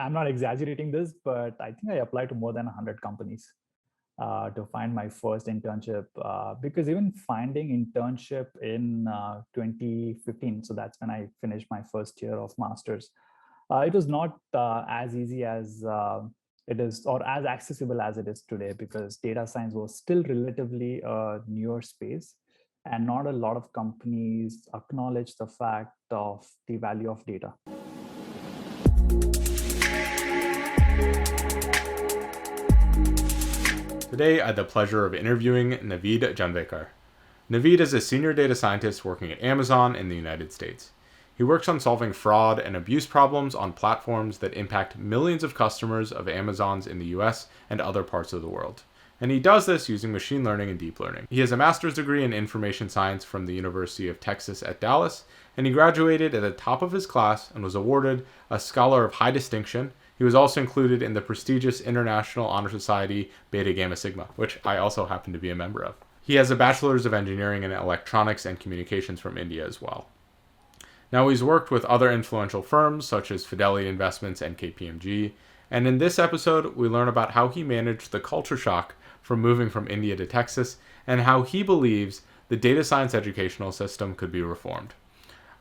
I'm not exaggerating this, but I think I applied to more than 100 companies to find my first internship. Because even finding internship in 2015, so that's when I finished my first year of master's, it was not as easy as it is, or as accessible as it is today, because data science was still relatively a newer space, and not a lot of companies acknowledge the fact of the value of data. Today, I had the pleasure of interviewing Naveed Janvekar. Naveed is a senior data scientist working at Amazon in the United States. He works on solving fraud and abuse problems on platforms that impact millions of customers of Amazon's in the US and other parts of the world. And he does this using machine learning and deep learning. He has a master's degree in information science from the University of Texas at Dallas, and he graduated at the top of his class and was awarded a Scholar of High Distinction. He was also included in the prestigious International Honor Society Beta Gamma Sigma, which I also happen to be a member of. He has a Bachelor's of Engineering in Electronics and Communications from India as well. Now, he's worked with other influential firms such as Fidelity Investments and KPMG, and in this episode, we learn about how he managed the culture shock from moving from India to Texas and how he believes the data science educational system could be reformed.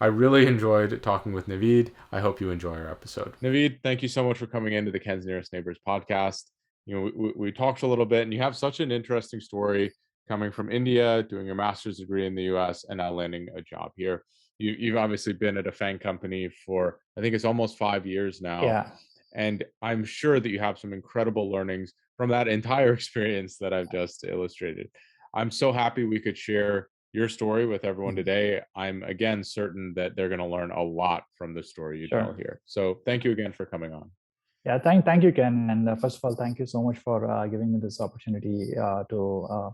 I really enjoyed talking with Naveed. I hope you enjoy our episode. Naveed, thank you so much for coming into the Ken's Nearest Neighbors podcast. You know, we talked a little bit, and you have such an interesting story coming from India, doing your master's degree in the US, and now landing a job here. You've obviously been at a FANG company for, I think it's almost 5 years now. Yeah. And I'm sure that you have some incredible learnings from that entire experience that I've just illustrated. I'm so happy we could share your story with everyone today. I'm again certain that they're going to learn a lot from the story you tell here. So thank you again for coming on. Yeah, thank you, Ken. And first of all, thank you so much for giving me this opportunity to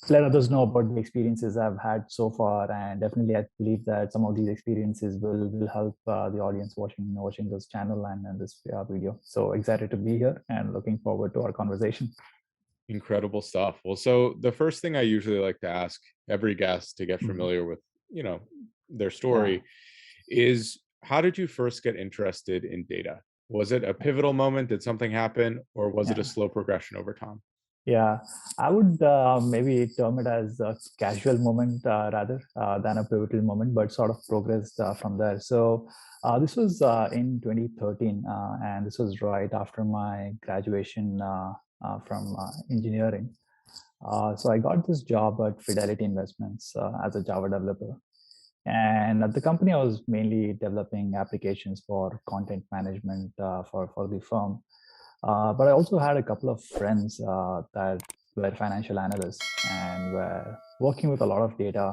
let others know about the experiences I've had so far. And definitely, I believe that some of these experiences will help the audience watching this channel and this video. So excited to be here and looking forward to our conversation. Incredible stuff. Well, so the first thing I usually like to ask every guest to get familiar with, their story is, how did you first get interested in data? Was it a pivotal moment? Did something happen, or was it a slow progression over time? Yeah, I would maybe term it as a casual moment rather than a pivotal moment, but sort of progressed from there. So this was in 2013, and this was right after my graduation from engineering. So I got this job at Fidelity Investments as a Java developer. And at the company, I was mainly developing applications for content management for the firm. But I also had a couple of friends that were financial analysts and were working with a lot of data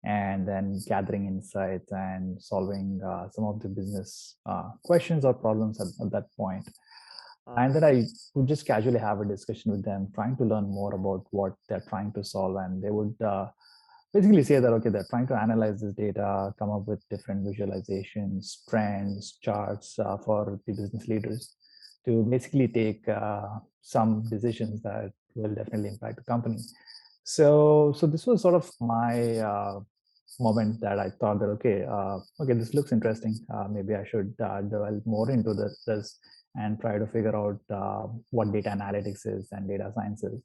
and then gathering insights and solving some of the business questions or problems at that point. And then I would just casually have a discussion with them, trying to learn more about what they're trying to solve. And they would basically say that, okay, they're trying to analyze this data, come up with different visualizations, trends, charts for the business leaders to basically take some decisions that will definitely impact the company. So this was sort of my moment that I thought that, okay, this looks interesting. Maybe I should delve more into this and try to figure out what data analytics is and data science is.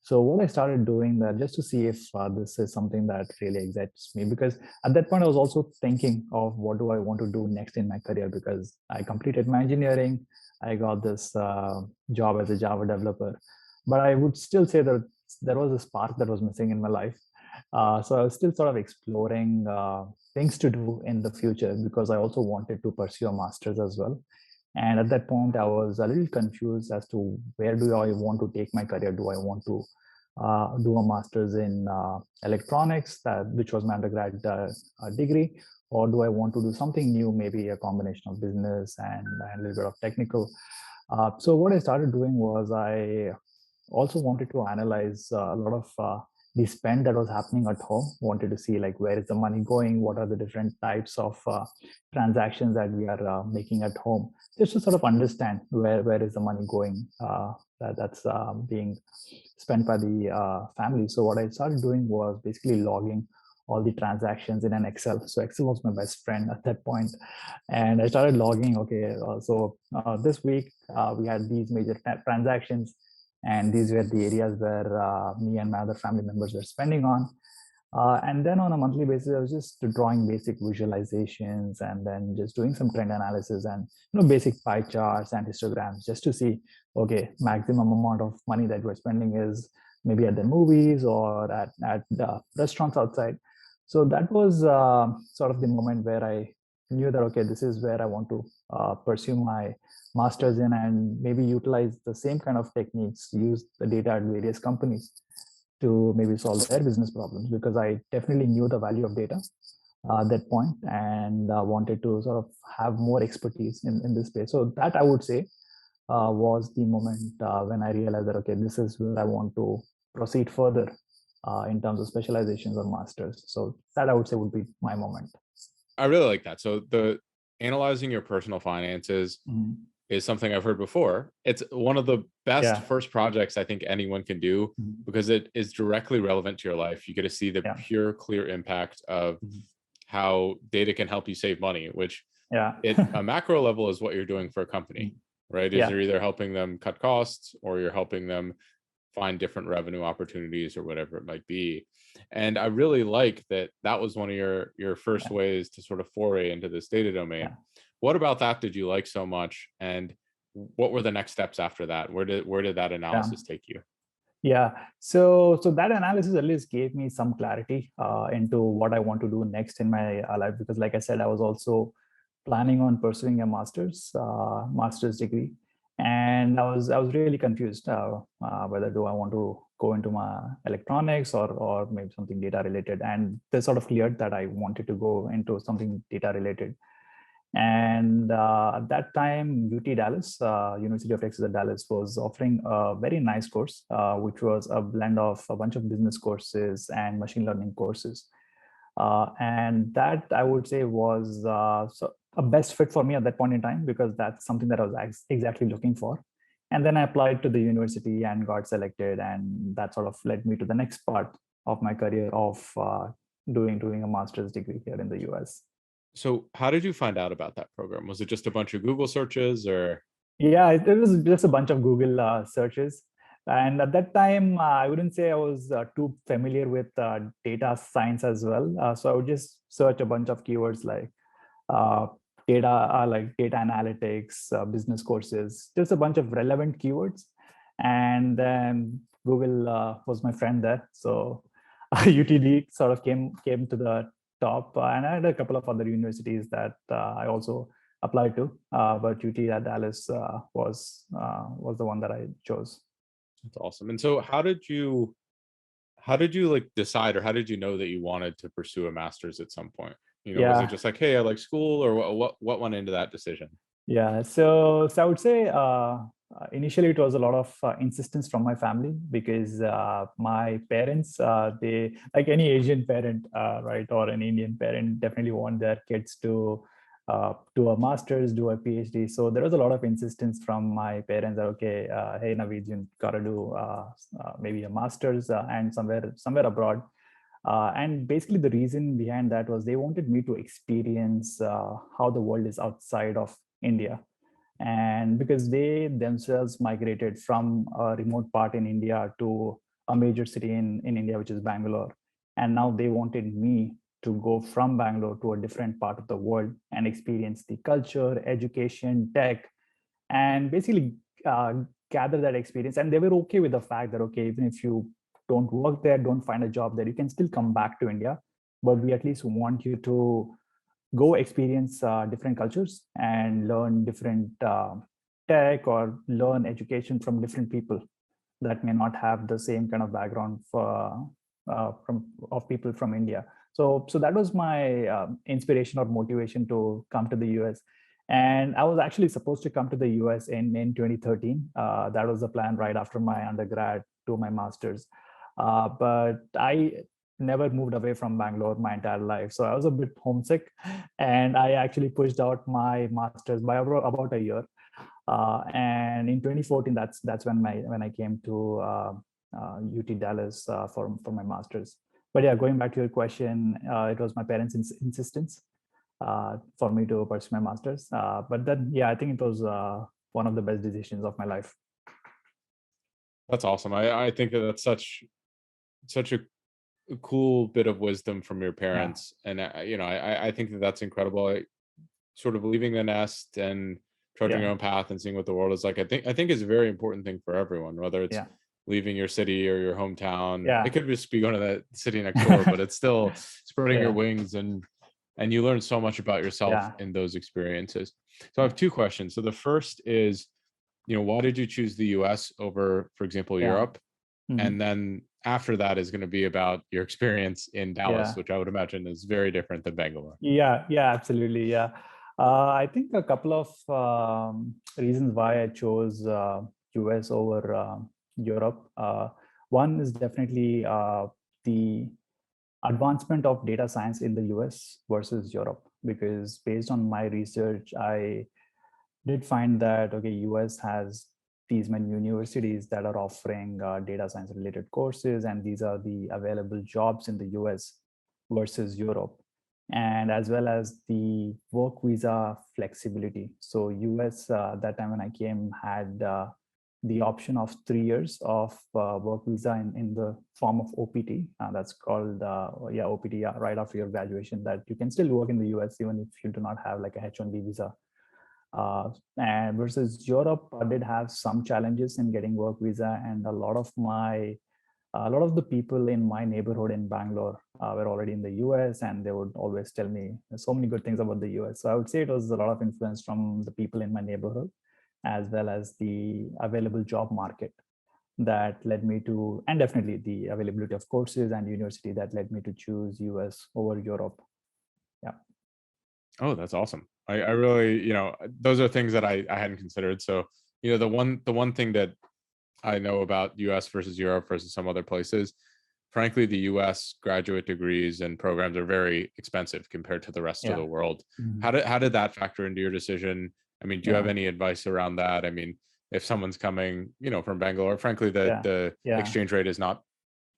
So what I started doing that just to see if this is something that really excites me, because at that point I was also thinking of what do I want to do next in my career, because I completed my engineering, I got this job as a Java developer, but I would still say that there was a spark that was missing in my life. So I was still sort of exploring things to do in the future, because I also wanted to pursue a master's as well. And at that point, I was a little confused as to where do I want to take my career. Do I want to do a master's in electronics, which was my undergrad degree, or do I want to do something new, maybe a combination of business and a little bit of technical? So what I started doing was I also wanted to analyze a lot of the spend that was happening at home. Wanted to see like where is the money going, what are the different types of transactions that we are making at home, just to sort of understand where is the money going that's being spent by the family. So what I started doing was basically logging all the transactions in an Excel. So Excel was my best friend at that point. And I started logging, okay, this week we had these major transactions, and these were the areas where me and my other family members were spending on. And then on a monthly basis, I was just drawing basic visualizations and then just doing some trend analysis and basic pie charts and histograms just to see, okay, maximum amount of money that we're spending is maybe at the movies or at the restaurants outside. So that was sort of the moment where I knew that, okay, this is where I want to pursue my master's in, and maybe utilize the same kind of techniques, use the data at various companies to maybe solve their business problems, because I definitely knew the value of data at that point, and wanted to sort of have more expertise in this space. So that, I would say, was the moment when I realized that, okay, this is where I want to proceed further in terms of specializations or masters. So that, I would say, would be my moment. I really like that. So the analyzing your personal finances Mhm. is something I've heard before. It's one of the best Yeah. first projects I think anyone can do Mhm. because it is directly relevant to your life. You get to see the Yeah. pure, clear impact of Mhm. how data can help you save money, which Yeah. at a macro level is what you're doing for a company, Mhm. right? Is Yeah. you're either helping them cut costs or you're helping them find different revenue opportunities or whatever it might be. And I really like that that was one of your first Yeah. ways to sort of foray into this data domain. Yeah. What about that did you like so much, and what were the next steps after that? Where did that Yeah. analysis take you? Yeah. So that analysis at least gave me some clarity into what I want to do next in my life, because, like I said, I was also planning on pursuing a master's degree, and I was really confused whether do I want to go into my electronics or maybe something data related. And they sort of cleared that I wanted to go into something data related. And at that time, UT Dallas, University of Texas at Dallas, was offering a very nice course, which was a blend of a bunch of business courses and machine learning courses. And that, I would say, was a best fit for me at that point in time, because that's something that I was exactly looking for. And then I applied to the university and got selected, and that sort of led me to the next part of my career of doing a master's degree here in the US. So how did you find out about that program? Was it just a bunch of Google searches or Yeah, it was just a bunch of Google searches. And at that time, I wouldn't say I was too familiar with data science as well. So I would just search a bunch of keywords uh, like data analytics, business courses, just a bunch of relevant keywords. And then Google was my friend there. So UTD sort of came to the top, and I had a couple of other universities that I also applied to, but UT at Dallas was the one that I chose. that's awesome. And so how did you like decide, or how did you know that you wanted to pursue a master's at some point? Was it Yeah, just like, hey, I like school, or what went into that decision? yeah. So I would say initially it was a lot of insistence from my family, because my parents, they, like any Asian parent, right, or an Indian parent, definitely want their kids to do a master's, do a PhD. So there was a lot of insistence from my parents that, okay, hey Naveed, you gotta do maybe a master's and somewhere abroad. And basically, the reason behind that was they wanted me to experience how the world is outside of India. And because they themselves migrated from a remote part in India to a major city in India, which is Bangalore. And now they wanted me to go from Bangalore to a different part of the world and experience the culture, education, tech, and basically uh, gather that experience. And they were okay with the fact that, okay, even if you don't work there, don't find a job there, you can still come back to India, but we at least want you to go experience different cultures and learn different tech, or learn education from different people that may not have the same kind of background from of people from India. So that was my inspiration or motivation to come to the US. And I was actually supposed to come to the US in 2013. That was the plan right after my undergrad to my master's. But I never moved away from Bangalore my entire life. So I was a bit homesick, and I actually pushed out my master's by about a year. And in 2014, that's when I came to UT Dallas for my master's. But yeah, going back to your question, it was my parents' insistence for me to pursue my master's. But then, yeah, I think it was one of the best decisions of my life. That's awesome. I think that that's such a cool bit of wisdom from your Yeah, parents, and I think that that's incredible. Sort of leaving the nest and charting yeah, your own path and seeing what the world is like. I think is a very important thing for everyone, whether it's yeah, leaving your city or your hometown. It yeah, could just be going to the city next door, but it's still spreading your yeah, wings, and you learn so much about yourself yeah, in those experiences. So I yeah, have two questions. So the first is, why did you choose the US over, for example, yeah, Europe? mhm, And then after that is going to be about your experience in Dallas, yeah. which I would imagine is very different than Bangalore. Yeah, yeah, absolutely. Yeah. I think a couple of reasons why I chose US over Europe. One is definitely the advancement of data science in the US versus Europe, because based on my research, I did find that, okay, US has these many universities that are offering data science related courses, and these are the available jobs in the US versus Europe, and as well as the work visa flexibility. So US that time when I came had the option of 3 years of work visa in the form of OPT. That's called OPT, yeah, right after your graduation, that you can still work in the US even if you do not have like a H-1B visa. And versus Europe, I did have some challenges in getting work visa, and a lot of the people in my neighborhood in Bangalore were already in the US, and they would always tell me so many good things about the US. So I would say it was a lot of influence from the people in my neighborhood, as well as the available job market that led me to, and definitely the availability of courses and university that led me to choose US over Europe. Yeah. Oh, that's awesome. I really, those are things that I hadn't considered. So, the one thing that I know about US versus Europe versus some other places, frankly, the US graduate degrees and programs are very expensive compared to the rest of Yeah. the world. Mhm. How did that factor into your decision? I mean, do you have Yeah. any advice around that? I mean, if someone's coming, from Bangalore, frankly, the Yeah. the Yeah. exchange rate is not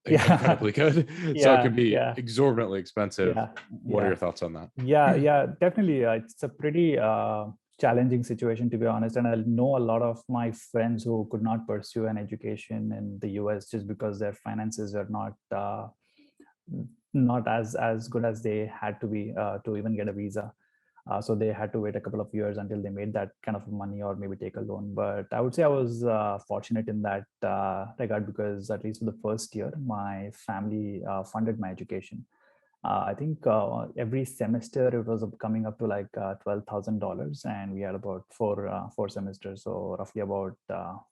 Yeah. incredibly good, so it Yeah. can be Yeah. exorbitantly expensive. Yeah. What are Yeah. your thoughts on that? Yeah. Yeah. Definitely. It's a pretty challenging situation, to be honest. And I know a lot of my friends who could not pursue an education in the US just because their finances are not as good as they had to be to even get a visa. So they had to wait a couple of years until they made that kind of money, or maybe take a loan. But I would say I was fortunate in that regard, because at least for the first year, my family funded my education. I think every semester it was coming up to like $12,000, and we had about four semesters, so roughly about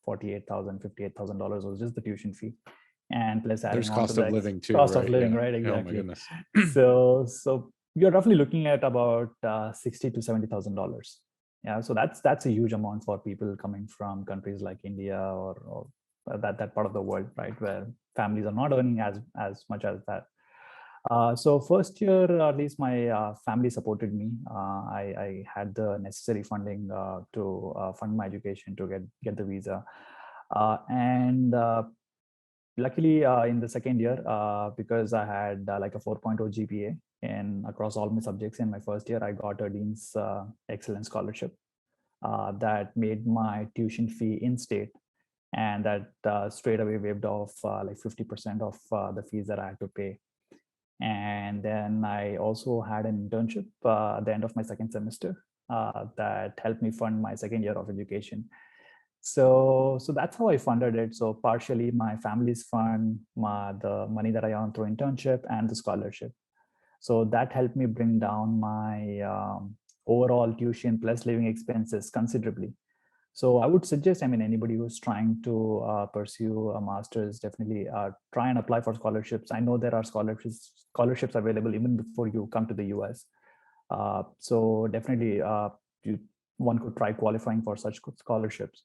$48,000 was just the tuition fee, and plus There's adding on to cost of the living too, cost of right? living, Yeah. right? Oh my Exactly. goodness. So you're roughly looking at about $60,000 to $70,000. Yeah, so that's a huge amount for people coming from countries like India, or that part of the world, right, where families are not earning as much as that. So first year, at least my family supported me. I had the necessary funding to fund my education, to get the visa. And luckily, in the second year, because I had like a 4.0 GPA in across all my subjects in my first year, I got a Dean's Excellence Scholarship that made my tuition fee in state, and that straight away waived off like 50% of the fees that I had to pay. And then I also had an internship at the end of my second semester that helped me fund my second year of education. So that's how I funded it. So partially my family's fund, the money that I earned through internship, and the scholarship. So that helped me bring down my overall tuition plus living expenses considerably. So I would suggest, I mean, anybody who's trying to pursue a master's, definitely try and apply for scholarships. I know there are scholarships available even before you come to the US. So definitely, you, one could try qualifying for such scholarships.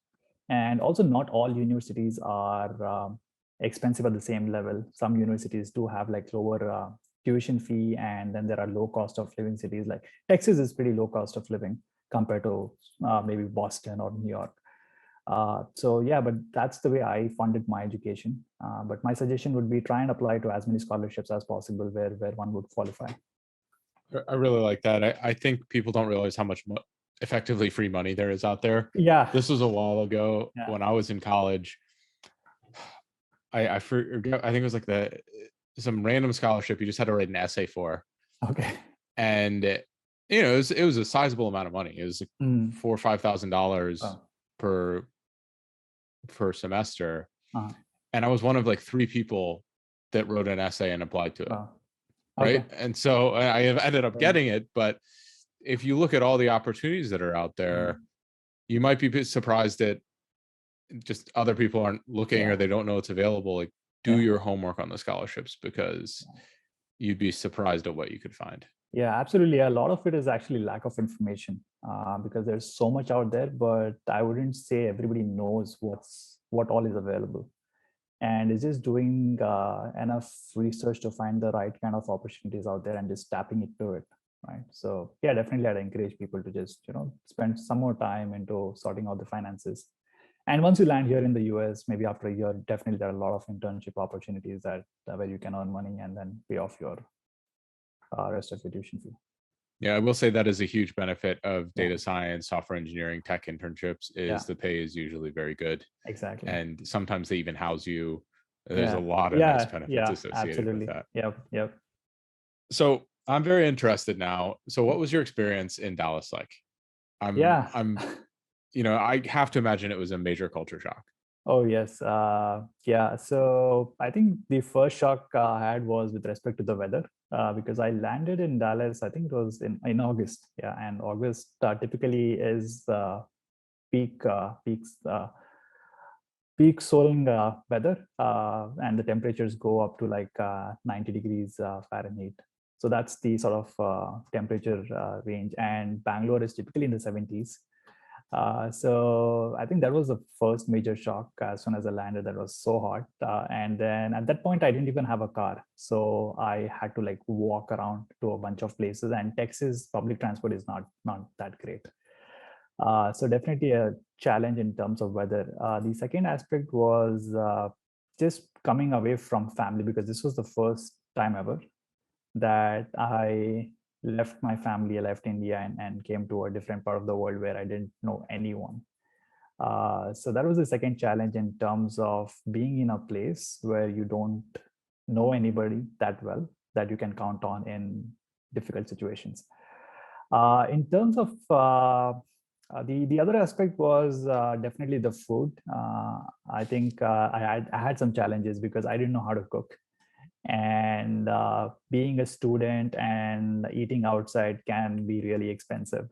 And also, not all universities are expensive at the same level. Some universities do have like lower tuition fee, and then there are low cost of living cities. Like Texas is pretty low cost of living compared to maybe Boston or New York. So yeah, but that's the way I funded my education. But my suggestion would be try and apply to as many scholarships as possible where one would qualify. I really like that. I think people don't realize how much effectively free money there is out there. Yeah, This was a while ago yeah, when I was in college. I forget. I think it was like some random scholarship you just had to write an essay for, okay. and it was a sizable amount of money. It was like Mm. $4,000 or $5,000 Oh, per semester, uh, and I was one of like three people that wrote an essay and applied to it. oh, Right, okay. and so I have ended up Yeah, getting it. But if you look at all the opportunities that are out there, mm, you might be surprised that just other people aren't looking or yeah, they don't know it's available. Like, do yeah. your homework on the scholarships, because you'd be surprised at what you could find. Yeah, absolutely. A lot of it is actually lack of information because there's so much out there, but I wouldn't say everybody knows what all is available. And it's just doing enough research to find the right kind of opportunities out there and just tapping into it, right? So yeah, definitely I'd encourage people to just spend some more time into sorting out the finances. And once you land here in the US, maybe after a year, definitely there are a lot of internship opportunities that where you can earn money and then pay off your rest of your tuition fee. Yeah, I will say that is a huge benefit of Yeah, data science, software engineering, tech internships yeah, is the pay is usually very good. exactly. And sometimes they even house you. There's a Yeah, lot of nice yeah, benefits yeah, associated with absolutely. that. Yep, yep. So I'm very interested now. So what was your experience in Dallas like? I'm Yeah. I'm I have to imagine it was a major culture shock. Oh, yes. Yeah. So I think the first shock I had was with respect to the weather because I landed in Dallas, I think it was in August. Yeah. And August typically is peak, peaks, peak solar weather. And the temperatures go up to like 90 degrees Fahrenheit. So that's the sort of temperature range. And Bangalore is typically in the 70s. So I think that was the first major shock as soon as I landed. That was so hot, and then at that point I didn't even have a car, so I had to like walk around to a bunch of places. And Texas public transport is not that great, so definitely a challenge in terms of weather. The second aspect was just coming away from family because this was the first time ever that I left my family, I left India and came to a different part of the world where I didn't know anyone. So that was the second challenge in terms of being in a place where you don't know anybody that well that you can count on in difficult situations. In terms of the other aspect was definitely the food. I think I had some challenges because I didn't know how to cook, and being a student and eating outside can be really expensive.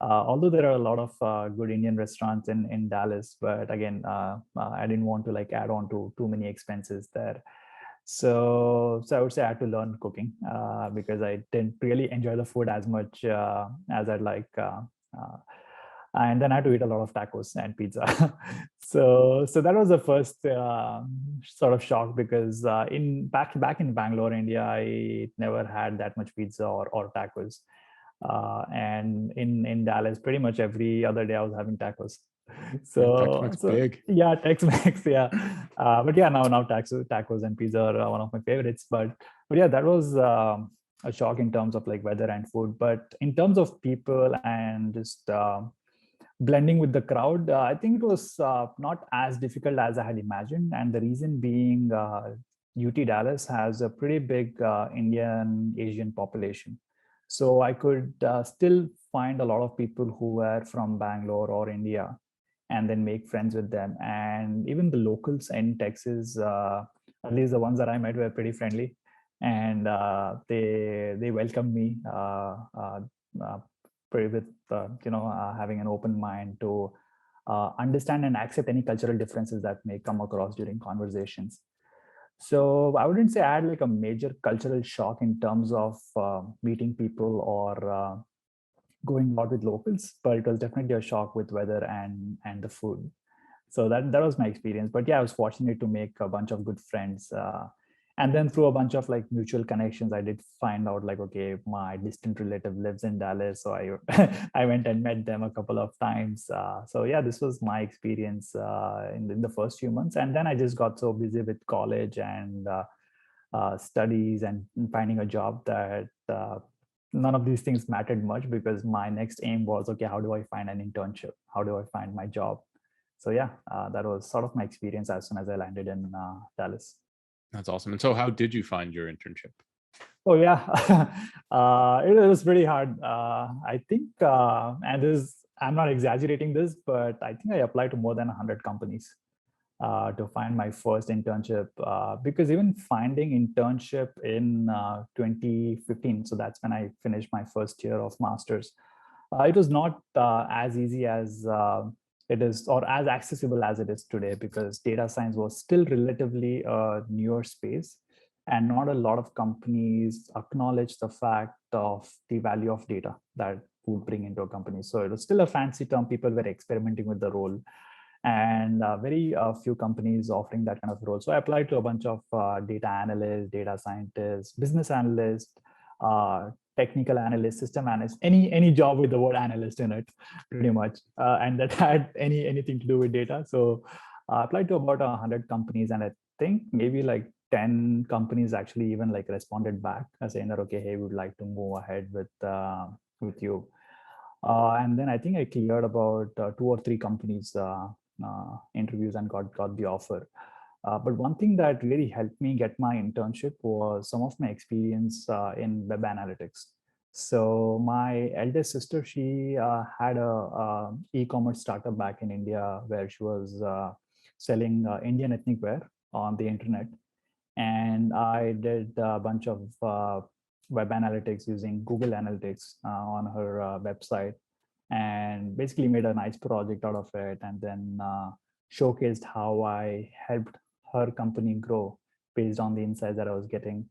Although there are a lot of good Indian restaurants in Dallas, but again, I didn't want to like add on to too many expenses there. So I would say I had to learn cooking because I didn't really enjoy the food as much as I'd like. Uh, and then I had to eat a lot of tacos and pizza. So that was the first sort of shock because in back in Bangalore, India, I never had that much pizza or tacos. And in Dallas, pretty much every other day I was having tacos. Yeah, So Tex-Mex so big. yeah, Tex-Mex, yeah. But yeah, now tacos and pizza are one of my favorites. But yeah, that was a shock in terms of like weather and food. But in terms of people and just blending with the crowd, I think it was not as difficult as I had imagined. And the reason being, UT Dallas has a pretty big Indian Asian population. So I could still find a lot of people who were from Bangalore or India and then make friends with them. And even the locals in Texas, at least the ones that I met, were pretty friendly. And they welcomed me uh, with having an open mind to understand and accept any cultural differences that may come across during conversations. So I wouldn't say I had like a major cultural shock in terms of meeting people or going out with locals, but it was definitely a shock with weather and the food. So that was my experience. But yeah, I was fortunate to make a bunch of good friends. And then through a bunch of like mutual connections, I did find out like, okay, my distant relative lives in Dallas, so I I went and met them a couple of times. So yeah, this was my experience in the first few months, and then I just got so busy with college and studies and finding a job that none of these things mattered much, because my next aim was, okay, how do I find an internship? How do I find my job? So yeah, that was sort of my experience as soon as I landed in Dallas. That's awesome. And so, how did you find your internship? Oh yeah, it was pretty hard. I think, and this I'm not exaggerating this, but I think I applied to more than 100 companies to find my first internship. Because even finding internship in 2015, so that's when I finished my first year of masters, it was not as easy as it is, or as accessible as it is today, because data science was still relatively a newer space, and not a lot of companies acknowledge the fact of the value of data that would bring into a company. So it was still a fancy term. People were experimenting with the role, and very few companies offering that kind of role. So I applied to a bunch of data analysts, data scientists, business analysts, technical analysts, system analysts, any job with the word analyst in it, pretty much, and that had anything to do with data. So I applied to about 100 companies, and I think maybe like 10 companies actually even like responded back saying that, okay, hey, we would like to move ahead with you. And then I think I cleared about two or three companies interviews and got the offer. But one thing that really helped me get my internship was some of my experience in web analytics. So my eldest sister, she had a e-commerce startup back in India where she was selling Indian ethnic wear on the internet, and I did a bunch of web analytics using Google Analytics on her website, and basically made a nice project out of it, and then showcased how I helped her company grow based on the insights that I was getting.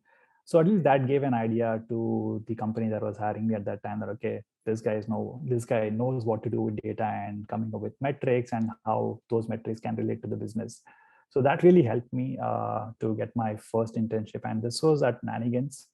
So at least that gave an idea to the company that was hiring me at that time that, okay, this guy knows what to do with data and coming up with metrics and how those metrics can relate to the business. So that really helped me to get my first internship, and this was at Nanigans.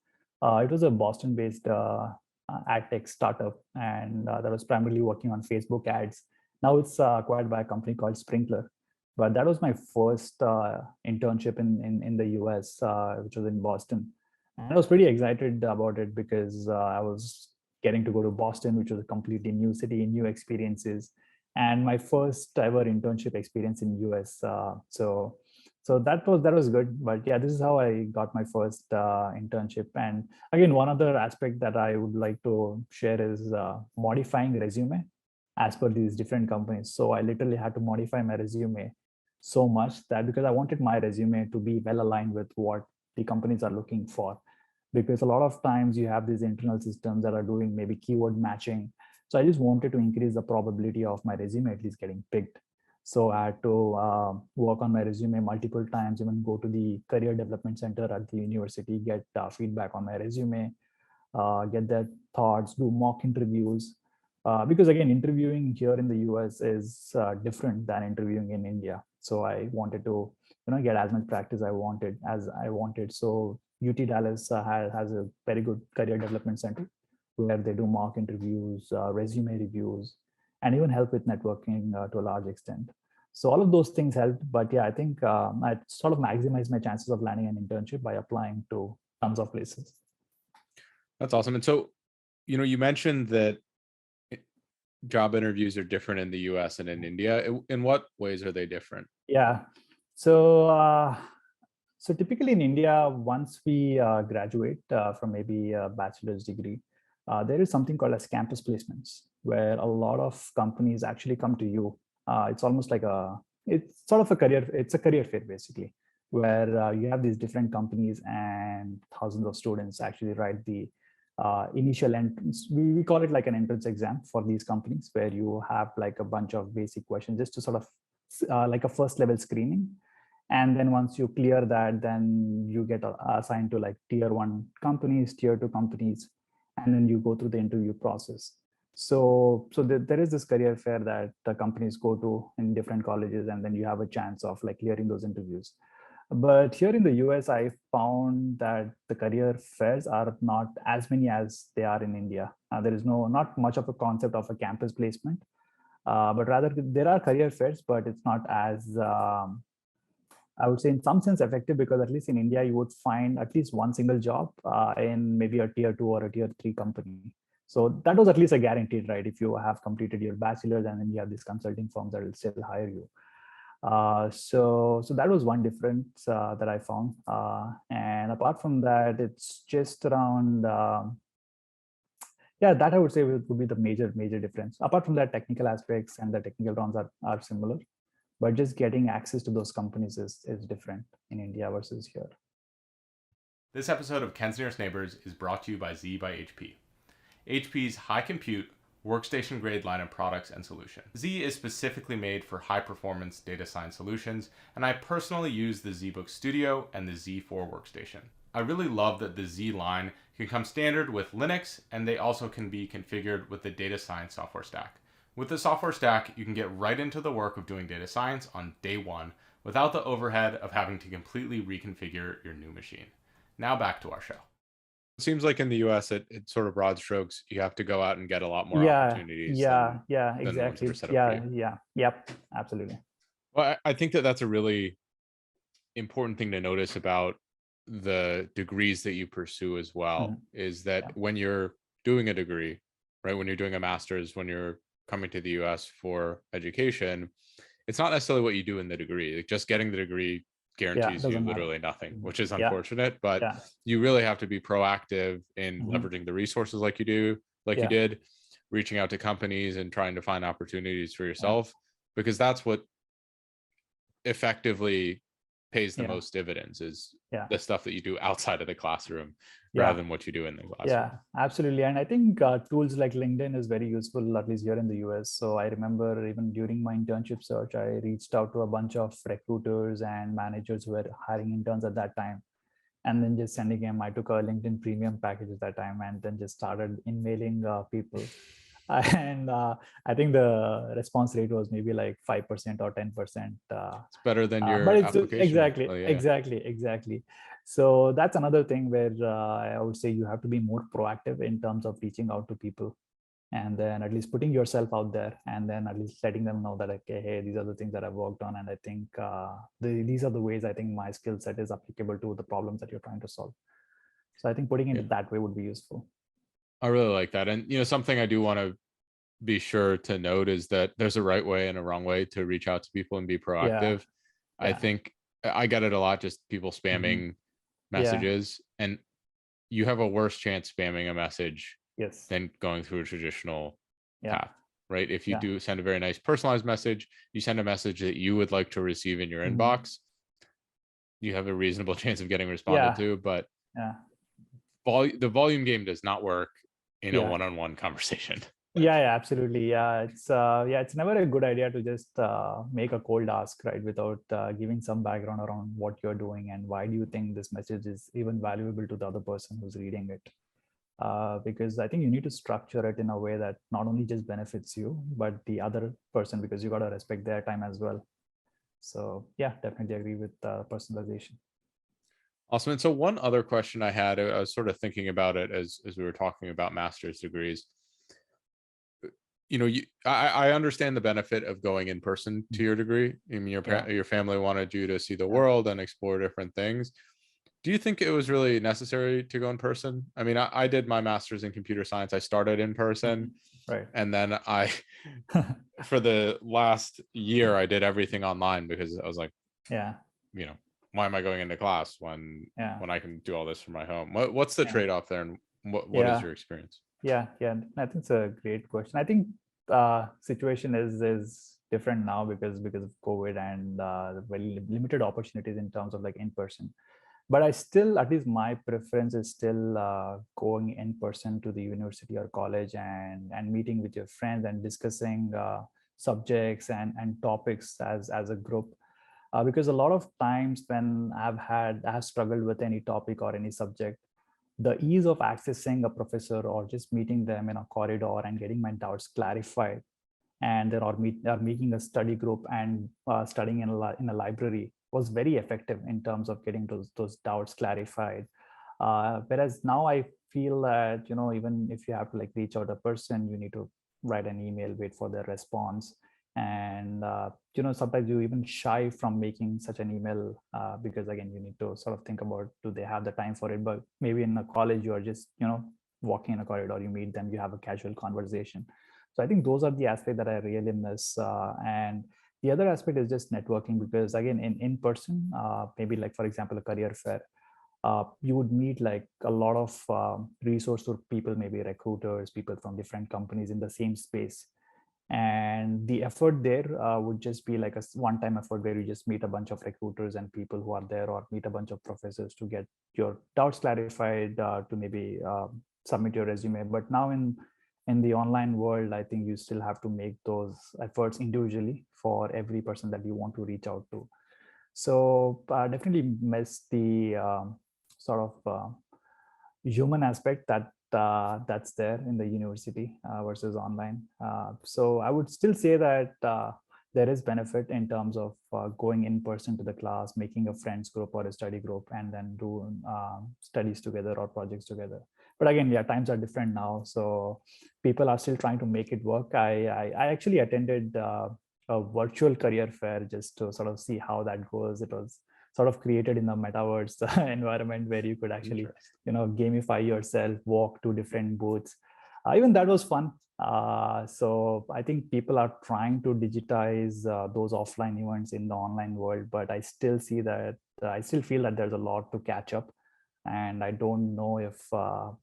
It was a Boston-based ad tech startup, and that was primarily working on Facebook ads. Now it's acquired by a company called Sprinkler, but that was my first internship in the US, which was in Boston, and I was pretty excited about it because I was getting to go to Boston, which was a completely new city, new experiences, and my first ever internship experience in US. So that was good. But yeah, this is how I got my first internship. And again, one other aspect that I would like to share is modifying resume as per these different companies. So I literally had to modify my resume so much that, because I wanted my resume to be well aligned with what the companies are looking for, because a lot of times you have these internal systems that are doing maybe keyword matching. So I just wanted to increase the probability of my resume at least getting picked. So I had to work on my resume multiple times, even go to the career development center at the university, get feedback on my resume, get their thoughts, do mock interviews. Because again, interviewing here in the US is different than interviewing in India. So I wanted to, get as much practice as I wanted. So UT Dallas has a very good career development center where they do mock interviews, resume reviews, and even help with networking to a large extent. So all of those things helped. But yeah, I think I sort of maximize my chances of landing an internship by applying to tons of places. That's awesome. And so, you mentioned that job interviews are different in the US and in India. In what ways are they different? Yeah. So, so typically in India, once we graduate from maybe a bachelor's degree, there is something called as campus placements, where a lot of companies actually come to you. It's almost like it's sort of it's a career fair basically, where you have these different companies and thousands of students actually write the initial entrance. We call it like an entrance exam for these companies, where you have like a bunch of basic questions just to sort of like a first level screening. And then once you clear that, then you get assigned to like tier one companies, tier two companies, and then you go through the interview process. So there is this career fair that the companies go to in different colleges, and then you have a chance of like clearing those interviews. But here in the US, I found that the career fairs are not as many as they are in India. There is not much of a concept of a campus placement, but rather there are career fairs, but it's not as I would say in some sense effective, because at least in India, you would find at least one single job in maybe a tier 2 or a tier 3 company. So that was at least a guaranteed, right? If you have completed your bachelor's and then you have these consulting firms that will still hire you. So that was one difference that I found. And apart from that, it's just around, yeah, that I would say would be the major difference. Apart from that, technical aspects and the technical rounds are similar, but just getting access to those companies is different in India versus here. This episode of Ken's Nearest Neighbors is brought to you by Z by HP. HP's high compute, workstation grade line of products and solutions. Z is specifically made for high performance data science solutions, and I personally use the ZBook Studio and the Z4 workstation. I really love that the Z line can come standard with Linux, and they also can be configured with the data science software stack. With the software stack, you can get right into the work of doing data science on day one without the overhead of having to completely reconfigure your new machine. Now back to our show. It seems like in the US, it sort of broad strokes, you have to go out and get a lot more opportunities. Yeah, than the ones that exactly. are set up for you. Yep, absolutely. Well, I think that that's a really important thing to notice about the degrees that you pursue as well, is that when you're doing a degree, right, when you're doing a master's, when you're coming to the US for education, it's not necessarily what you do in the degree. Like, just getting the degree guarantees you literally nothing, which is unfortunate, but you really have to be proactive in leveraging the resources like you did, reaching out to companies and trying to find opportunities for yourself, because that's what effectively pays the most dividends, is the stuff that you do outside of the classroom rather than what you do in the classroom. Yeah, absolutely. And I think tools like LinkedIn is very useful, at least here in the US. So I remember even during my internship search, I reached out to a bunch of recruiters and managers who were hiring interns at that time. And then just sending them, I took a LinkedIn premium package at that time and then just started emailing people. And I think the response rate was maybe like 5% or 10%. It's better than your but it's application. Exactly. So that's another thing where I would say you have to be more proactive in terms of reaching out to people, and then at least putting yourself out there, and then at least letting them know that, okay, hey, these are the things that I've worked on, and I think these are the ways I think my skill set is applicable to the problems that you're trying to solve. So I think putting it that way would be useful. I really like that. And something I do want to be sure to note is that there's a right way and a wrong way to reach out to people and be proactive. I think I get it a lot, just people spamming messages, and you have a worse chance spamming a message than going through a traditional path, right? If you do send a very nice personalized message, you send a message that you would like to receive in your inbox, you have a reasonable chance of getting responded to. But the volume game does not work in a one-on-one conversation. Absolutely. It's never a good idea to just make a cold ask, right, without giving some background around what you're doing and why do you think this message is even valuable to the other person who's reading it. Because I think you need to structure it in a way that not only just benefits you, but the other person, because you got to respect their time as well. So definitely agree with personalization. Awesome. And so one other question I had, I was sort of thinking about it as we were talking about master's degrees. I understand the benefit of going in person to your degree. I mean, your family wanted you to see the world and explore different things. Do you think it was really necessary to go in person? I mean, I did my master's in computer science. I started in person, right? And then for the last year, I did everything online because I was like, why am I going into class when I can do all this from my home? What's the trade-off there, and what is your experience? I think it's a great question. I think situation is different now because of COVID and very limited opportunities in terms of like in person. But I still, at least my preference is still going in person to the university or college and meeting with your friends and discussing subjects and topics as a group. Because a lot of times when I've struggled with any topic or any subject, the ease of accessing a professor or just meeting them in a corridor and getting my doubts clarified, and then or making a study group and studying in a library was very effective in terms of getting those doubts clarified. Whereas now I feel that, even if you have to like reach out a person, you need to write an email, wait for their response. And, sometimes you even shy from making such an email because again, you need to sort of think about, do they have the time for it? But maybe in a college, you are just, walking in a corridor, you meet them, you have a casual conversation. So I think those are the aspects that I really miss. And the other aspect is just networking, because again, in person, maybe like, for example, a career fair, you would meet like a lot of resource people, maybe recruiters, people from different companies in the same space. And the effort there would just be like a one-time effort where you just meet a bunch of recruiters and people who are there, or meet a bunch of professors to get your doubts clarified, to maybe submit your resume. But now in the online world, I think you still have to make those efforts individually for every person that you want to reach out to. So definitely miss the sort of human aspect that's there in the university versus online. So I would still say that there is benefit in terms of going in person to the class, making a friends group or a study group, and then do studies together or projects together. But again, yeah, times are different now, so people are still trying to make it work. I actually attended a virtual career fair just to sort of see how that goes. It was sort of created in the metaverse environment where you could actually, gamify yourself, walk to different booths. Even that was fun. So I think people are trying to digitize those offline events in the online world, but I still see that I still feel that there's a lot to catch up, and I don't know if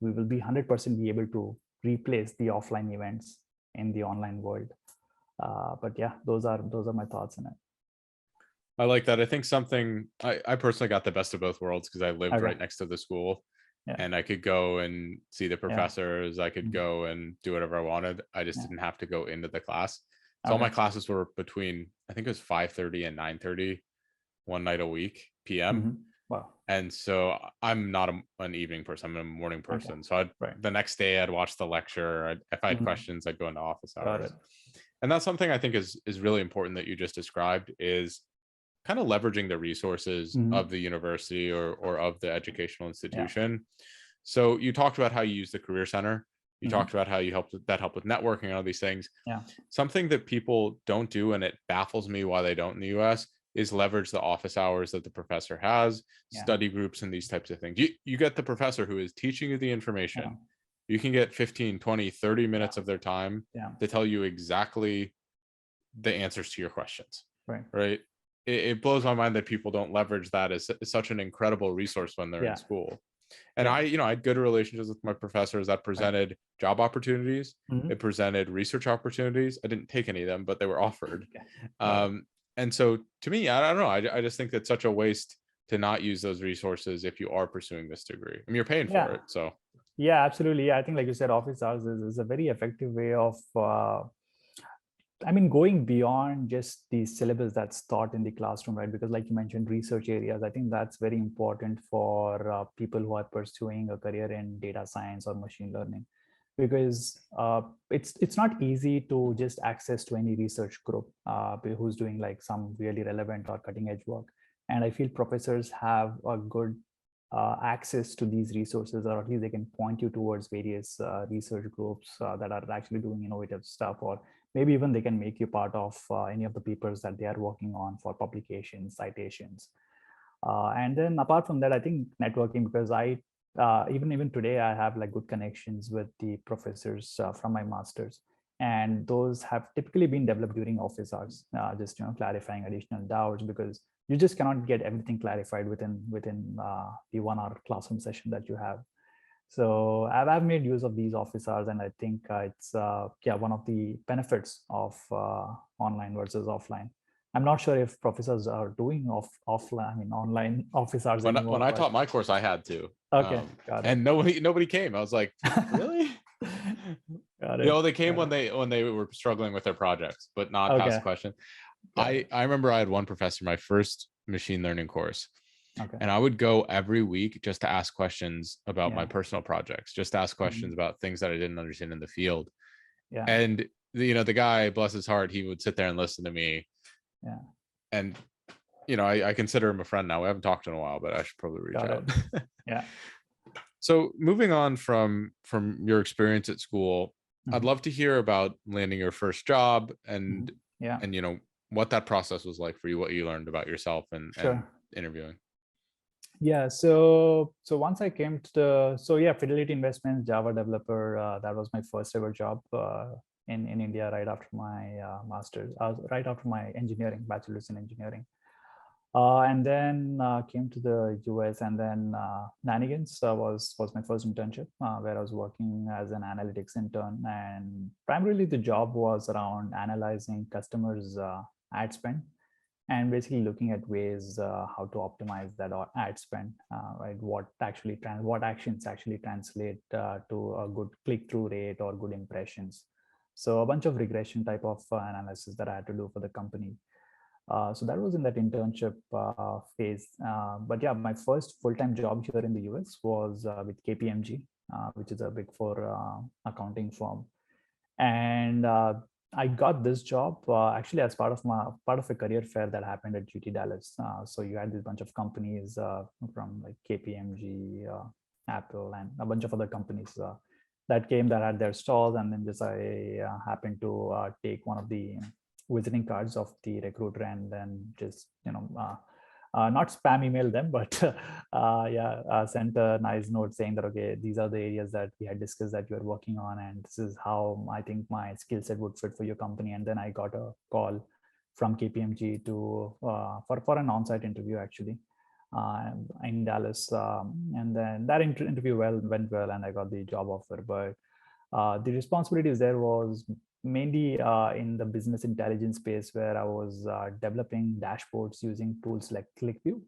we will be 100% be able to replace the offline events in the online world. But yeah, those are my thoughts on it. I like that. I think something I personally got the best of both worlds because I lived right next to the school. Yeah. And I could go and see the professors. I could go and do whatever I wanted. I just didn't have to go into the class. So all my classes were between, I think it was 5:30 and 9:30 one night a week PM. Wow. And so I'm not an evening person. I'm a morning person. So the next day I'd watch the lecture. If I had questions, I'd go into office hours. And that's something I think is really important that you just described, is kind of leveraging the resources of the university or of the educational institution. So you talked about how you use the Career Center. You talked about how you helped with networking and all these things. Something that people don't do, and it baffles me why they don't in the US, is leverage the office hours that the professor has, study groups and these types of things. You get the professor who is teaching you the information. You can get 15, 20, 30 minutes of their time to tell you exactly the answers to your questions. Right. It blows my mind that people don't leverage that as such an incredible resource when they're in school. And I had good relationships with my professors that presented job opportunities. It presented research opportunities. I didn't take any of them, but they were offered. And so to me, I don't know. I just think that's such a waste to not use those resources if you are pursuing this degree. I mean, you're paying for it. So yeah, absolutely. Yeah, I think like you said, office hours is a very effective way of going beyond just the syllabus that's taught in the classroom, right? Because like you mentioned, research areas, I think that's very important for people who are pursuing a career in data science or machine learning, because it's not easy to just access to any research group who's doing like some really relevant or cutting edge work. And I feel professors have a good access to these resources, or at least they can point you towards various research groups that are actually doing innovative stuff, or maybe even they can make you part of any of the papers that they are working on for publications, citations. And then apart from that, I think networking, because I even today I have like good connections with the professors from my master's, and those have typically been developed during office hours, just clarifying additional doubts, because you just cannot get everything clarified within the 1 hour classroom session that you have. So I've made use of these office hours, and I think it's one of the benefits of online versus offline. I'm not sure if professors are doing online office hours anymore. When I taught my course, I had to. Okay, got it. And nobody came. I was like, really? Got it. They came when they were struggling with their projects, but not to ask a question. I remember I had one professor, my first machine learning course. And I would go every week just to ask questions about my personal projects, just to ask questions about things that I didn't understand in the field. And the guy, bless his heart, he would sit there and listen to me. And I consider him a friend now. We haven't talked in a while, but I should probably reach Got it. out. Yeah. So moving on from your experience at school, I'd Hmm. love to hear about landing your first job Hmm. and Yeah. and what that process was like for you, what you learned about yourself and Sure. interviewing. Yeah. So once I came to the Fidelity Investments Java developer. That was my first ever job in India right after my master's, right after my engineering bachelor's in engineering. And then came to the US, and then Nanigans was my first internship, where I was working as an analytics intern, and primarily the job was around analyzing customers' ad spend and basically looking at ways how to optimize that ad spend, right? What actions actually translate to a good click-through rate or good impressions. So a bunch of regression type of analysis that I had to do for the company. So that was in that internship phase. But yeah, my first full-time job here in the US was with KPMG, which is a big four accounting firm. And I got this job actually as part of a career fair that happened at GT Dallas. So you had this bunch of companies from like KPMG, Apple, and a bunch of other companies that came that had their stalls, and then just I happened to take one of the visiting cards of the recruiter, and then just not spam email them, but sent a nice note saying that, okay, these are the areas that we had discussed that you're working on, and this is how I think my skill set would fit for your company. And then I got a call from KPMG to for an on-site interview actually in Dallas, and then that interview went well, and I got the job offer. But the responsibilities there was mainly in the business intelligence space, where I was developing dashboards using tools like ClickView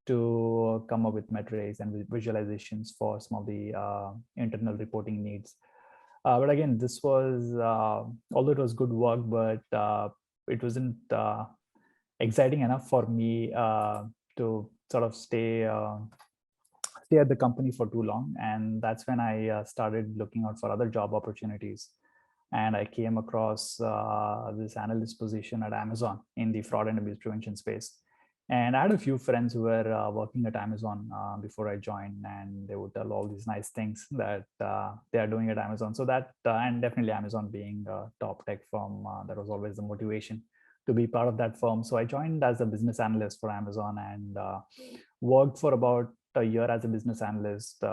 to come up with metrics and visualizations for some of the internal reporting needs. But again, this was, although it was good work, but it wasn't exciting enough for me to sort of stay at the company for too long. And that's when I started looking out for other job opportunities. And I came across this analyst position at Amazon in the fraud and abuse prevention space. And I had a few friends who were working at Amazon before I joined, and they would tell all these nice things that they are doing at Amazon. So and definitely Amazon being a top tech firm, that was always the motivation to be part of that firm. So I joined as a business analyst for Amazon, and worked for about a year as a business analyst,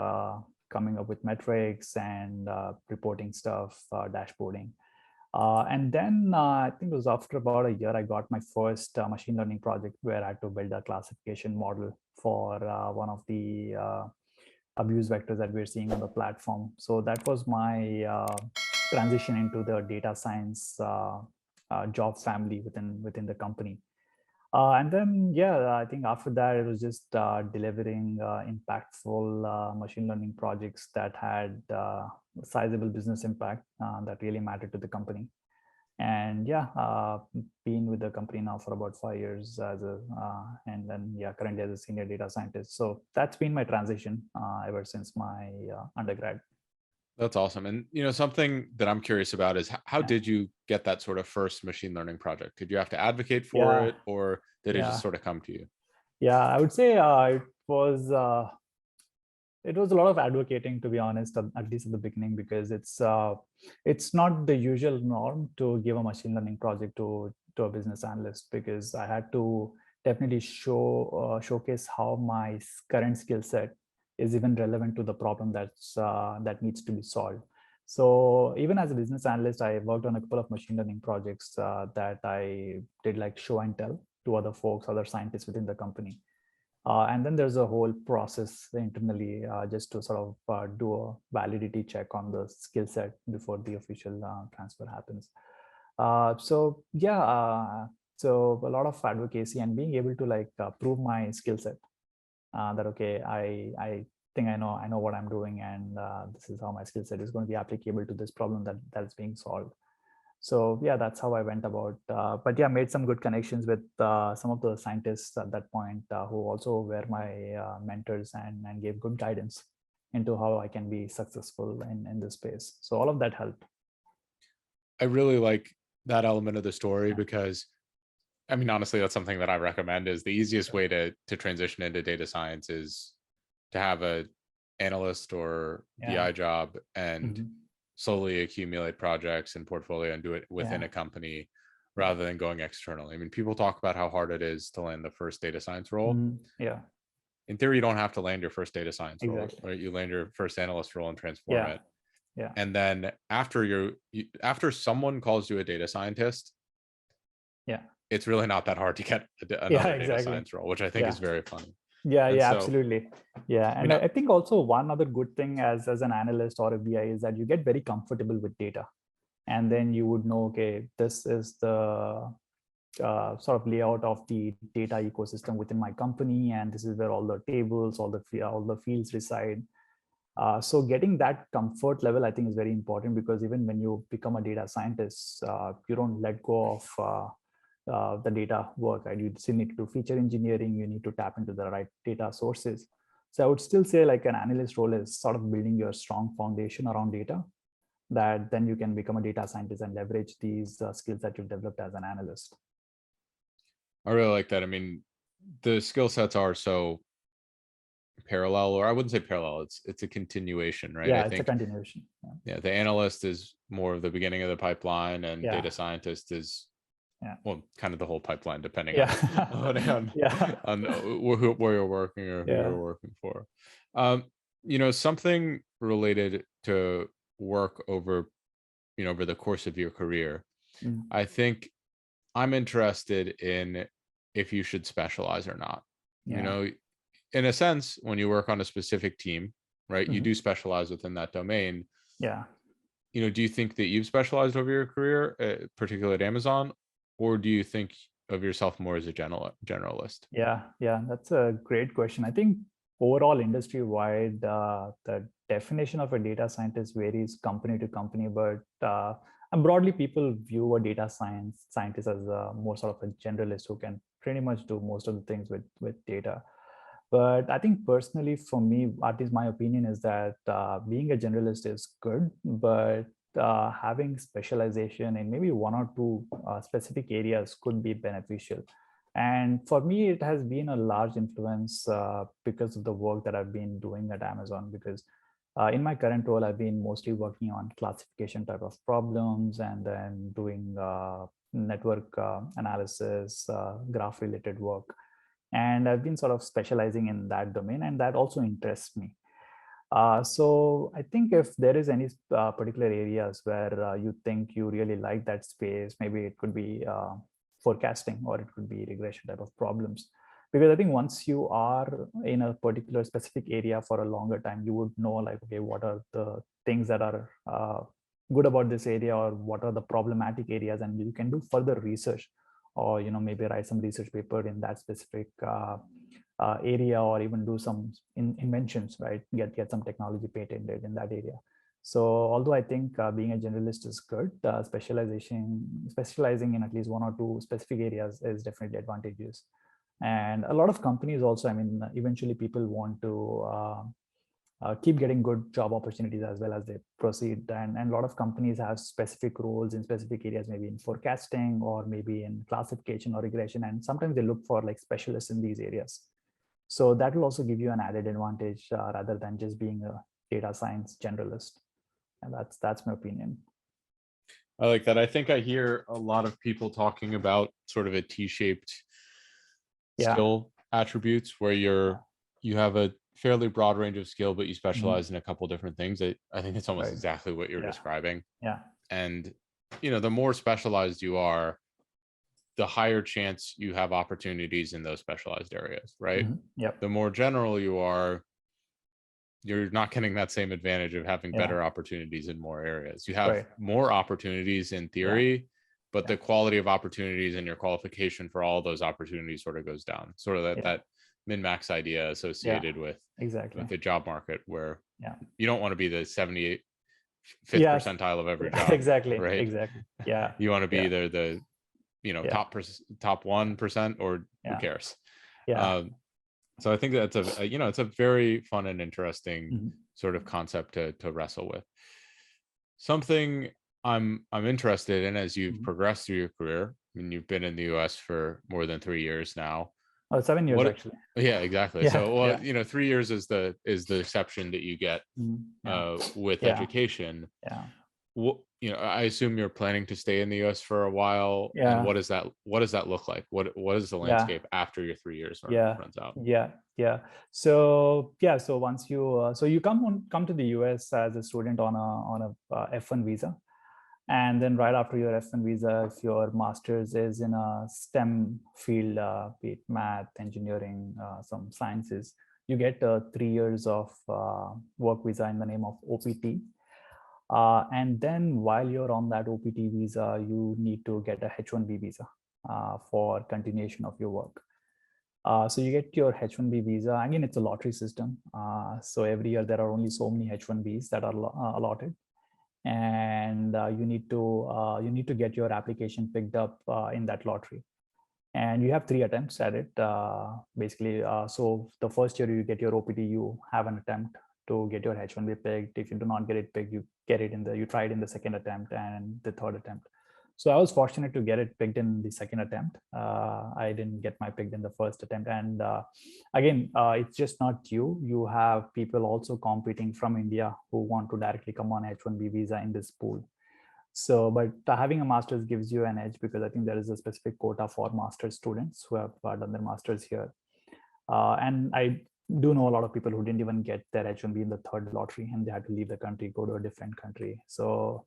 coming up with metrics and reporting stuff, dashboarding. And then I think it was after about a year, I got my first machine learning project where I had to build a classification model for one of the abuse vectors that we're seeing on the platform. So that was my transition into the data science job family within the company. And then, yeah, I think after that, it was just delivering impactful machine learning projects that had sizable business impact that really mattered to the company. And yeah, been with the company now for about 5 years and then currently as a senior data scientist. So that's been my transition ever since my undergrad. That's awesome. And something that I'm curious about is how Yeah, did you get that sort of first machine learning project? Did you have to advocate for yeah, it, or did it just yeah, sort of come to you? yeah. I would say was. It was a lot of advocating, to be honest, at least at the beginning, because it's not the usual norm to give a machine learning project to a business analyst, because I had to definitely showcase how my current skill set is even relevant to the problem that needs to be solved. So even as a business analyst, I worked on a couple of machine learning projects that I did like show and tell to other folks, other scientists within the company. And then there's a whole process internally just to sort of do a validity check on the skill set before the official transfer happens. So yeah, so a lot of advocacy and being able to like prove my skill set, that okay, I think I know what I'm doing, and this is how my skill set is going to be applicable to this problem that's being solved. So yeah, that's how I went about. But yeah, made some good connections with some of the scientists at that point who also were my mentors, and gave good guidance into how I can be successful in this space. So all of that helped. I really like that element of the story Yeah. because I mean, honestly, that's something that I recommend. Is the easiest way to transition into data science is to have a analyst or Yeah. BI job and Mhm. slowly accumulate projects and portfolio and do it within Yeah. a company Yeah. rather than going externally. I mean, people talk about how hard it is to land the first data science role. Yeah. In theory, you don't have to land your first data science role, Exactly. right? You land your first analyst role and transform Yeah. it. Yeah. And then after someone calls you a data scientist, Yeah. it's really not that hard to get Yeah. another data Exactly. science role, which I think Yeah. is very funny. Yeah. And Yeah. so, Absolutely. Yeah. I And mean, I think also one other good thing as an analyst or a BI is that you get very comfortable with data, and then you would know, okay, this is the sort of layout of the data ecosystem within my company, and this is where all the tables, all the fields reside. So getting that comfort level, I think, is very important, because even when you become a data scientist, you don't let go of the data work, right? You still need to do feature engineering. You need to tap into the right data sources. So I would still say like an analyst role is sort of building your strong foundation around data, that then you can become a data scientist and leverage these skills that you've developed as an analyst. I really like that. I mean, the skill sets are so parallel, or I wouldn't say parallel. It's a continuation, right? I Yeah, it's a think, continuation. yeah, the analyst is more of the beginning of the pipeline, and Yeah, data scientist is, yeah, well, kind of the whole pipeline, depending on yeah, on yeah, on where you're working or who yeah. you're working for. Something related to work over, over the course of your career. Mm. I think I'm interested in if you should specialize or not. You Yeah. know, in a sense, when you work on a specific team, right, you Mhm. do specialize within that domain. Yeah. Do you think that you've specialized over your career, particularly at Amazon, or do you think of yourself more as a generalist? Yeah, yeah, that's a great question. I think overall industry-wide, the definition of a data scientist varies company to company, but and broadly, people view a data scientist as a more sort of a generalist who can pretty much do most of the things with data. But I think personally, for me, at least my opinion is that being a generalist is good, but having specialization in maybe one or two specific areas could be beneficial. And for me, it has been a large influence because of the work that I've been doing at Amazon. Because in my current role, I've been mostly working on classification type of problems, and then doing network analysis, graph related work. And I've been sort of specializing in that domain, and that also interests me. So I think if there is any particular areas where you think you really like that space, maybe it could be forecasting, or it could be regression type of problems. Because I think once you are in a particular specific area for a longer time, you would know like, okay, what are the things that are good about this area, or what are the problematic areas, and you can do further research, or maybe write some research paper in that specific area, or even do some inventions, right? Get some technology patented in that area. So although I think being a generalist is good, specializing in at least one or two specific areas is definitely advantageous. And a lot of companies also, I mean, eventually people want to keep getting good job opportunities as well as they proceed. And a lot of companies have specific roles in specific areas, maybe in forecasting, or maybe in classification or regression. And sometimes they look for like specialists in these areas. So that will also give you an added advantage rather than just being a data science generalist. And that's my opinion. I like that. I think I hear a lot of people talking about sort of a T-shaped Yeah. skill attributes where you have a fairly broad range of skill, but you Mhm. specialize in a couple different things. I think it's almost Right. exactly what you're Yeah. describing. Yeah. And the more specialized you are, the higher chance you have opportunities in those specialized areas, right? Yep. The more general you are, you're not getting that same advantage of having Yeah. better opportunities in more areas. You have Right. more opportunities in Yeah. theory, but Yeah. the quality of opportunities and your qualification for all those opportunities sort of goes down. Sort of Yeah. that min-max idea Yeah. associated Exactly. with the job market, where Yeah. you don't want to be the 78th Yes. percentile of every Yeah. job, Exactly. right? Exactly. Yeah. You want to be Yeah. either the Yeah. top 1%, or who Yeah. cares. Yeah. So I think that's it's a very fun and interesting Mhm. sort of concept to wrestle with. Something I'm interested in as you've Mhm. progressed through your career, mean, you've been in the U.S. for more than 3 years now. Oh, 7 years What? actually. Yeah, exactly. Yeah, So, well, yeah. 3 years is the exception that you get Yeah, with yeah, education. yeah, What, I assume you're planning to stay in the U.S. for a while. And yeah, what does that look like? What is the yeah, landscape after your 3 years yeah, runs out? yeah, yeah. So yeah, so once you so you come to the US as a student on a F1 visa. And then right after your F1 visa, if your master's is in a STEM field, be it math, engineering, some sciences, you get 3 years of work visa in the name of OPT. And then while you're on that OPT visa, you need to get a H1B visa for continuation of your work. So you get your H1B visa. Again, it's a lottery system. So every year there are only so many H1Bs that are allotted, and you need to get your application picked up in that lottery. And you have 3 attempts at it, basically. So the first year you get your OPT, you have an attempt to get your H1B picked. If you do not get it picked, you try it in the second attempt and the third attempt. So I was fortunate to get it picked in the second attempt. I didn't get my picked in the first attempt. And again, it's just not you. You have people also competing from India who want to directly come on H1B visa in this pool. So, but having a master's gives you an edge, because I think there is a specific quota for master's students who have done their master's here. And I do know a lot of people who didn't even get their H1B in the third lottery, and they had to leave the country, go to a different country. So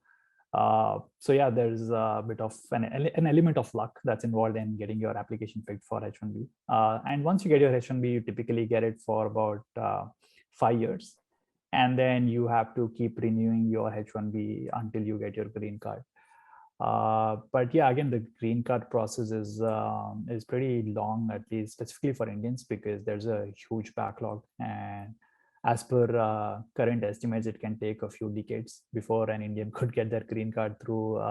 yeah, there's a bit of an element of luck that's involved in getting your application picked for H1B. And once you get your H1B, you typically get it for about 5 years. And then you have to keep renewing your H1B until you get your green card. But yeah, again, the green card process is pretty long, at least specifically for Indians, because there's a huge backlog. And as per current estimates, it can take a few decades before an Indian could get their green card through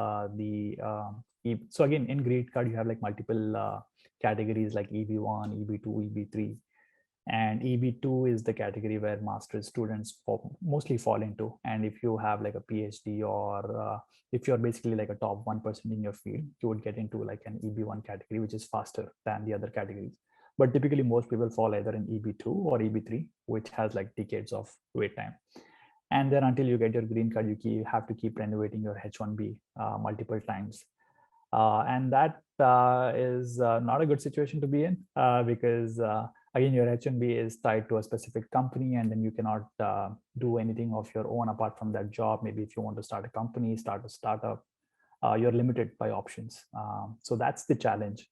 so again, in green card, you have like multiple categories like EB1, EB2, EB3. And EB2 is the category where master's students mostly fall into. And if you have like a PhD, or if you're basically like a top 1% in your field, you would get into like an EB1 category, which is faster than the other categories. But typically most people fall either in EB2 or EB3, which has like decades of wait time. And then until you get your green card, you have to keep renovating your H1B multiple times. And that is not a good situation to be in, because again, your H1B is tied to a specific company, and then you cannot do anything of your own apart from that job. Maybe if you want to start a company, start a startup, you're limited by options. So that's the challenge.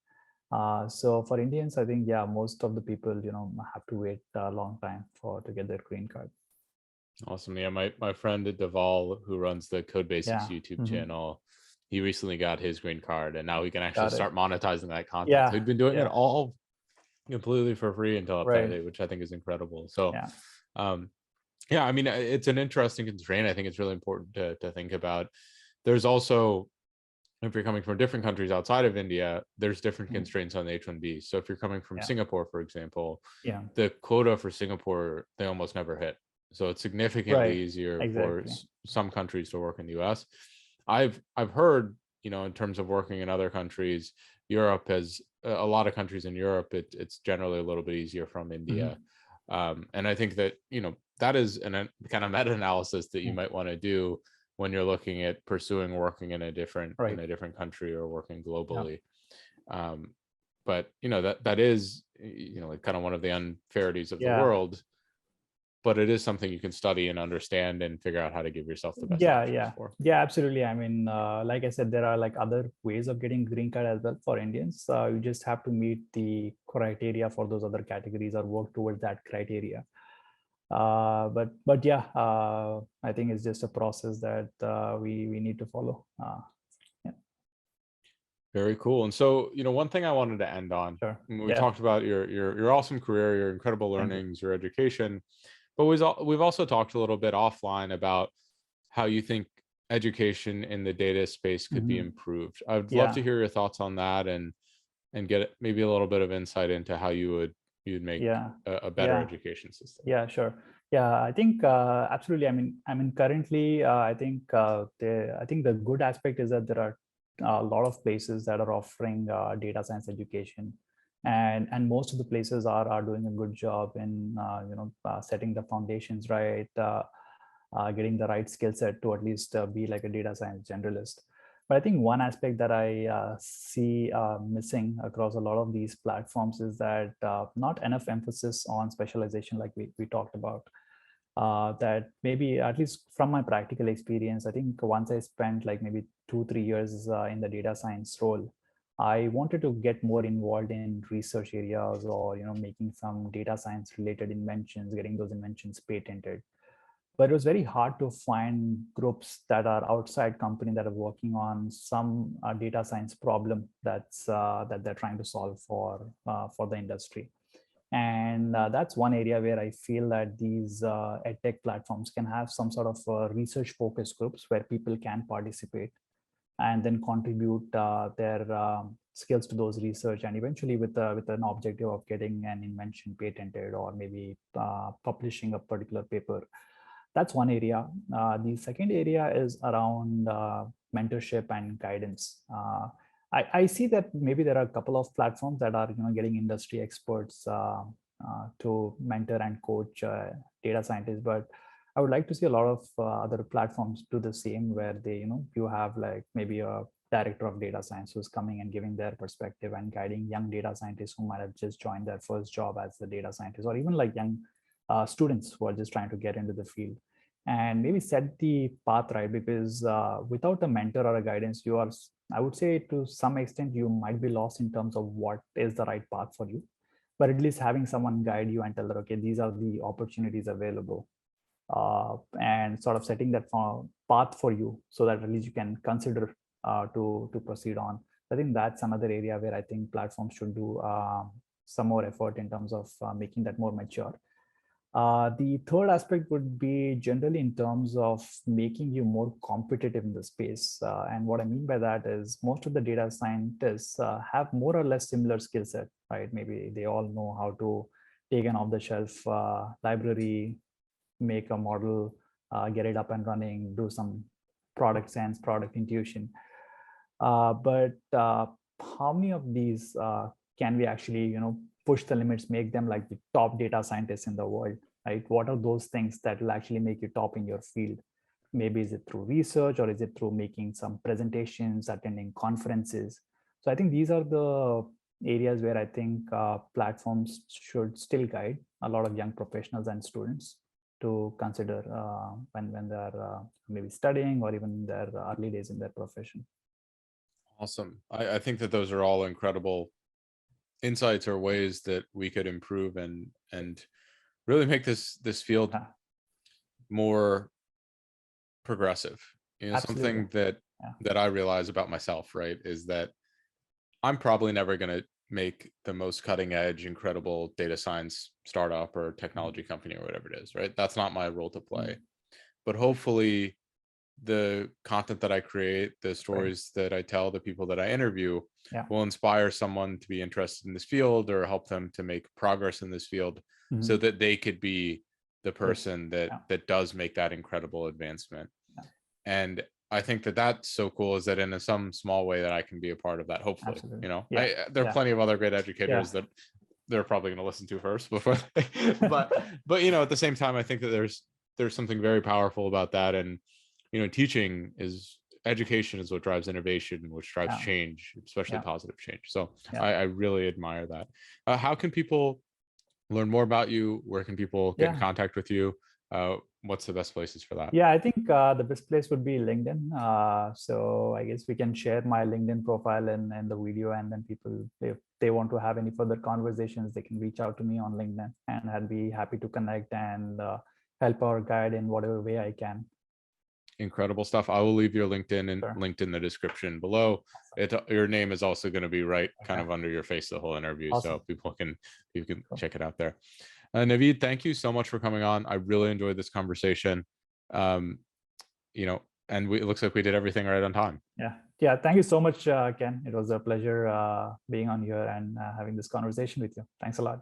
So for Indians, I think, yeah, most of the people, have to wait a long time to get their green card. Awesome. Yeah, my friend Deval, who runs the Code Basics Yeah. YouTube channel, he recently got his green card, and now he can actually Got it. start monetizing that content. Yeah. So he'd been doing it Yeah. all completely for free until up to that Right. date, which I think is incredible. So, Yeah. Yeah, I mean, it's an interesting constraint. I think it's really important to think about. There's also, if you're coming from different countries outside of India, there's different constraints on the H1B. So if you're coming from Singapore, for example, Yeah. the quota for Singapore, they almost never hit. So it's significantly easier for some countries to work in the US. I've heard, in terms of working in other countries, Europe has a lot of countries in Europe. It's generally a little bit easier from India. And I think that, that is a kind of meta-analysis that you might want to do when you're looking at pursuing working in a different country or working globally. But that is like kind of one of the unfairities of the world. But it is something you can study and understand and figure out how to give yourself the best options for. Yeah, absolutely. I mean, like I said, there are like other ways of getting green card as well for Indians. You just have to meet the criteria for those other categories or work towards that criteria. But yeah, I think it's just a process that we need to follow. Very cool. And so, one thing I wanted to end on, we talked about your awesome career, your incredible learnings, your education, but we've also talked a little bit offline about how you think education in the data space could be improved. I'd love to hear your thoughts on that and get maybe a little bit of insight into how you'd make a better education system. Yeah, sure. Yeah, I think absolutely. I mean, currently, I think the good aspect is that there are a lot of places that are offering data science education, and most of the places are doing a good job in setting the foundations right, getting the right skill set to at least be like a data science generalist. But I think one aspect that I see missing across a lot of these platforms is that not enough emphasis on specialization, like we talked about. That maybe, at least from my practical experience, I think once I spent like maybe 2-3 years in the data science role, I wanted to get more involved in research areas, or making some data science related inventions, getting those inventions patented. But it was very hard to find groups that are outside company that are working on some data science problem that they're trying to solve for the industry. And that's one area where I feel that these edtech platforms can have some sort of research focus groups where people can participate and then contribute their skills to those research, and eventually with an objective of getting an invention patented, or maybe publishing a particular paper. That's one area. The second area is around mentorship and guidance. I see that maybe there are a couple of platforms that are getting industry experts to mentor and coach data scientists, but I would like to see a lot of other platforms do the same, where they you have like maybe a director of data science who's coming and giving their perspective and guiding young data scientists who might have just joined their first job as a data scientist, or even like young students who are just trying to get into the field, and maybe set the path right. Because without a mentor or a guidance, you are, I would say, to some extent you might be lost in terms of what is the right path for you. But at least having someone guide you and tell that, okay, these are the opportunities available, and sort of setting that path for you, so that at least you can consider to proceed on. I think that's another area where I think platforms should do some more effort in terms of making that more mature. The third aspect would be generally in terms of making you more competitive in the space. And what I mean by that is most of the data scientists have more or less similar skill set, right? Maybe they all know how to take an off-the-shelf library, make a model, get it up and running, do some product sense, product intuition. But how many of these can we actually, push the limits, make them like the top data scientists in the world, right? What are those things that will actually make you top in your field? Maybe is it through research, or is it through making some presentations, attending conferences? So I think these are the areas where I think platforms should still guide a lot of young professionals and students to consider when they're maybe studying, or even their early days in their profession. Awesome. I think that those are all incredible insights or ways that we could improve and really make this field more progressive. Something that I realize about myself, right, is that I'm probably never going to make the most cutting edge, incredible data science startup or technology company or whatever it is, right? That's not my role to play. But hopefully the content that I create, the stories that I tell, the people that I interview will inspire someone to be interested in this field, or help them to make progress in this field, so that they could be the person that does make that incredible advancement. And I think that that's so cool, is that in some small way that I can be a part of that, hopefully. Absolutely. There are plenty of other great educators that they're probably going to listen to first before but at the same time, I think that there's something very powerful about that. And teaching education is what drives innovation, which drives change, especially positive change. So I really admire that. How can people learn more about you? Where can people get in contact with you? What's the best places for that? I think the best place would be LinkedIn. So I guess we can share my LinkedIn profile and the video, and then people, if they want to have any further conversations, they can reach out to me on LinkedIn, and I'd be happy to connect and help or guide in whatever way I can. Incredible stuff. I will leave your LinkedIn and linked in the description below. Your name is also going to be right kind of under your face the whole interview. Awesome. So people can check it out there. Naveed, thank you so much for coming on. I really enjoyed this conversation. And it looks like we did everything right on time. Yeah. Thank you so much, Ken. It was a pleasure being on here and having this conversation with you. Thanks a lot.